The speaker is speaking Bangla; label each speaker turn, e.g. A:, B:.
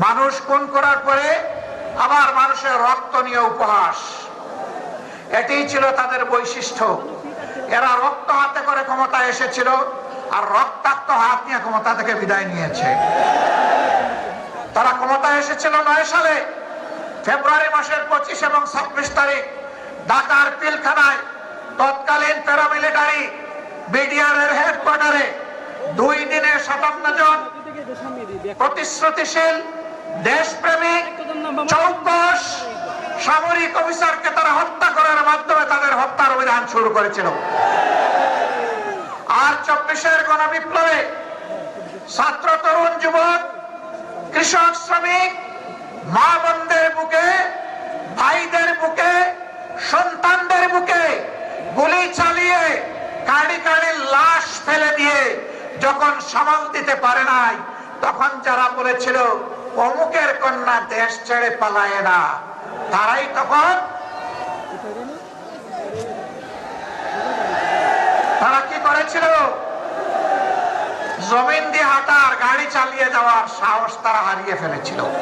A: মানুষ খুন করার পরে আবার মানুষের রক্ত নিয়ে উপহাস, এটাই ছিল তাদের বৈশিষ্ট্য। এরা রক্ত হাতে করে ক্ষমতায় এসেছিল আর রক্তাক্ত হাত নিয়ে ক্ষমতা থেকে বিদায় নিয়েছে। তারা ক্ষমতায় এসেছিল 9 সালে ফেব্রুয়ারি মাসের 25 এবং 26 তারিখ ঢাকার পিলখানায় তৎকালীন প্যারামিলিটারি বিডিআর এর হেডকোয়ার্টারে 2 দিনে 57 জন প্রতিশ্রুতিশীল দেশপ্রেমিক 14 সামরিক অফিসারকে তারা হত্যা করার মাধ্যমে তাদের হত্যার অভিযান শুরু করেছিল। আর 24-এর গণবিপ্লবে ছাত্র, তরুণ, যুবক, কৃষক, শ্রমিক, মা বোনদের বুকে, ভাইদের বুকে, সন্তানদের বুকে গুলি চালিয়ে কাড়ি কাড়ি লাশ ফেলে দিয়ে যখন সামাল দিতে পারে নাই, তখন যারা বলেছিল অমুকের কন্যা দেশ ছেড়ে পালায় না, তারাই তখন তারা কি করেছিল? জমিন দিয়ে হাঁটার, গাড়ি চালিয়ে যাওয়ার সাহস তারা হারিয়ে ফেলেছিল।